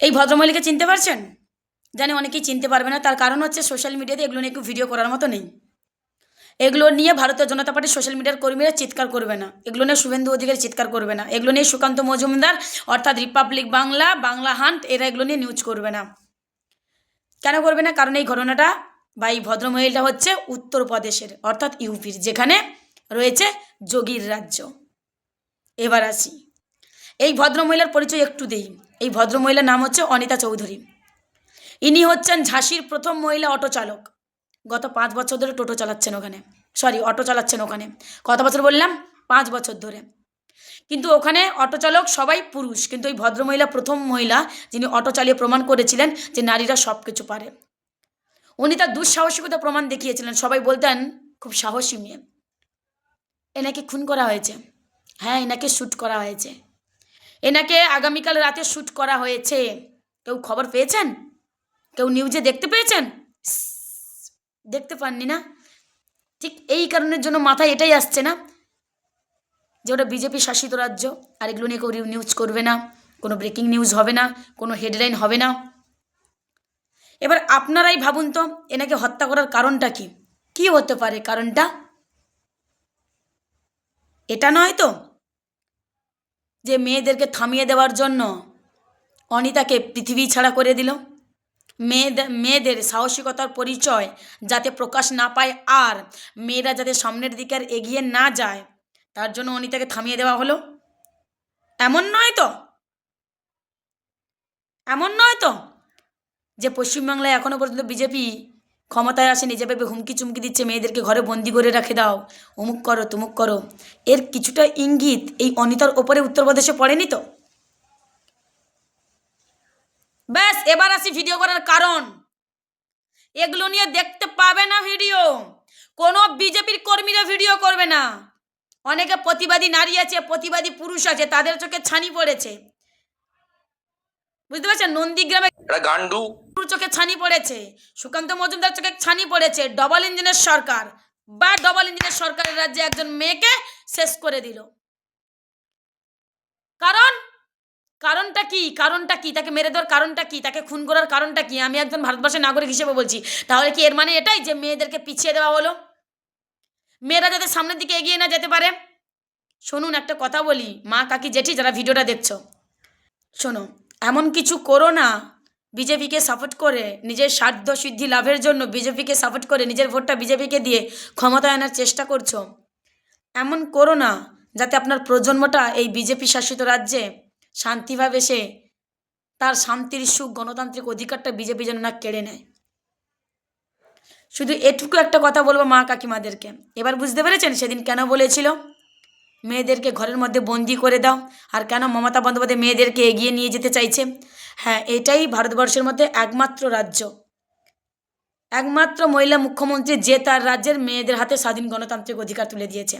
এই ভদ্রমহিলাকে চিনতে পারছেন? জানি অনেকেই চিনতে পারবে না, তার কারণ হচ্ছে সোশ্যাল মিডিয়াতে এগুলো নিয়ে একটু ভিডিও করার মতো নেই। এগুলো নিয়ে ভারতীয় জনতা পার্টির সোশ্যাল মিডিয়ার কর্মীরা চিৎকার করবে না, এগুলো নিয়ে শুভেন্দু অধিকারী চিৎকার করবে না, এগুলো নিয়ে সুকান্ত মজুমদার অর্থাৎ রিপাবলিক বাংলা, বাংলা হান্ট এরা এগুলো নিয়ে নিউজ করবে না। কেন করবে না? কারণ এই ঘটনাটা বা এই ভদ্রমহিলাটা হচ্ছে উত্তরপ্রদেশের অর্থাৎ ইউপির, যেখানে রয়েছে যোগীর রাজ্য। এবার আসি, এই ভদ্রমহিলার পরিচয় একটু দেই। এই ভদ্রমহিলার নাম হচ্ছে অনিতা চৌধুরী। ইনি হচ্ছেন ঝাঁসির প্রথম মহিলা অটো চালক। গত 5 বছর ধরে টোটো চালাচ্ছেন ওখানে, অটো চালাচ্ছেন ওখানে। কত বছর বললাম? 5 বছর ধরে। কিন্তু ওখানে অটো চালক সবাই পুরুষ, কিন্তু এই ভদ্রমহিলা প্রথম মহিলা যিনি অটো চালিয়ে প্রমাণ করেছিলেন যে নারীরা সব কিছু পারে। উনি তার দুঃসাহসিকতা প্রমাণ দেখিয়েছিলেন, সবাই বলতেন খুব সাহসী মেয়ে। এনাকে খুন করা হয়েছে, হ্যাঁ এনাকে শ্যুট করা হয়েছে, এনাকে আগামীকাল রাতে শ্যুট করা হয়েছে। কেউ খবর পেয়েছেন? কেউ নিউজে দেখতে পেয়েছেন? দেখতে পাননি না? ঠিক এই কারণের জন্য মাথায় এটাই আসছে না যে ওটা বিজেপি শাসিত রাজ্য, আর এগুলো নিয়ে কেউ নিউজ করবে না, কোনো ব্রেকিং নিউজ হবে না, কোনো হেডলাইন হবে না। এবার আপনারাই ভাবুন তো, এনাকে হত্যা করার কারণটা কি? কি হতে পারে কারণটা? এটা নয় তো যে মেয়েদেরকে থামিয়ে দেওয়ার জন্য অনিতাকে পৃথিবী ছাড়া করে দিল? মেয়েদের সাহসিকতার পরিচয় যাতে প্রকাশ না পায়, আর মেয়েরা যাতে সামনের দিকে আর এগিয়ে না যায়, তার জন্য অনিতাকে থামিয়ে দেওয়া হলো? এমন নয় তো, এমন নয় তো যে পশ্চিমবাংলায় এখনও পর্যন্ত বিজেপি ক্ষমতায় আসেনি, যেভাবে হুমকি চুমকি দিচ্ছে মেয়েদেরকে ঘরে বন্দি করে রেখে দাও, অমুক করো তুমুক করো, এর কিছুটা ইঙ্গিত এই অনিতার ওপরে উত্তরপ্রদেশে পড়েনি তো? ব্যাস, এবার আসি ভিডিও করার কারণ। এগুলো নিয়ে দেখতে পাবে না ভিডিও, কোনো বিজেপির কর্মীরা ভিডিও করবে না। অনেকে প্রতিবাদী নারী আছে, প্রতিবাদী পুরুষ আছে, তাদের চোখে ছানি পড়েছে, বুঝতে পারছেন? নন্দীগ্রামে গান্ডু চোখে ছানি পড়েছে, সুকান্ত মজুমদার চোখে ছানি পড়েছে। ডবল ইঞ্জিনের সরকার বা ডবল ইঞ্জিনের সরকারের রাজ্যে একজন মেয়েকে শেষ করে দিল। কারণটা কি? কারণটা কি? তাকে মেরে দেওয়ার কারণটা কি? তাকে খুন করার কারণটা কি? আমি একজন ভারতবর্ষের নাগরিক হিসেবে বলছি, তাহলে কি এর মানে এটাই যে মেয়েদেরকে পিছিয়ে দেওয়া হলো, মেয়েরা যাতে সামনের দিকে এগিয়ে না যেতে পারে? শুনুন, একটা কথা বলি, মা কাকি জেঠি যারা ভিডিওটা দেখছো, শোনো, এমন কিছু করো না বিজেপিকে সাপোর্ট করে নিজের স্বার্থ সিদ্ধি লাভের জন্য বিজেপিকে সাপোর্ট করে নিজের ভোটটা বিজেপিকে দিয়ে ক্ষমতায় আনার চেষ্টা করছো। এমন করো না যাতে আপনার প্রজন্মটা এই বিজেপি শাসিত রাজ্যে শান্তিভাবে সে তার শান্তির সুখ গণতান্ত্রিক অধিকারটা বিজেপি যেন না কেড়ে নেয়। শুধু এটুকু একটা কথা বলবো মা কাকিমাদেরকে, এবার বুঝতে পেরেছেন সেদিন কেন বলেছিল মেয়েদেরকে ঘরের মধ্যে বন্দি করে দাও, আর কেন মমতা বন্দ্যোপাধ্যায় মেয়েদেরকে এগিয়ে নিয়ে যেতে চাইছে? হ্যাঁ, এটাই ভারতবর্ষের মধ্যে একমাত্র রাজ্য, একমাত্র মহিলা মুখ্যমন্ত্রী যে তার রাজ্যের মেয়েদের হাতে স্বাধীন গণতান্ত্রিক অধিকার তুলে দিয়েছে।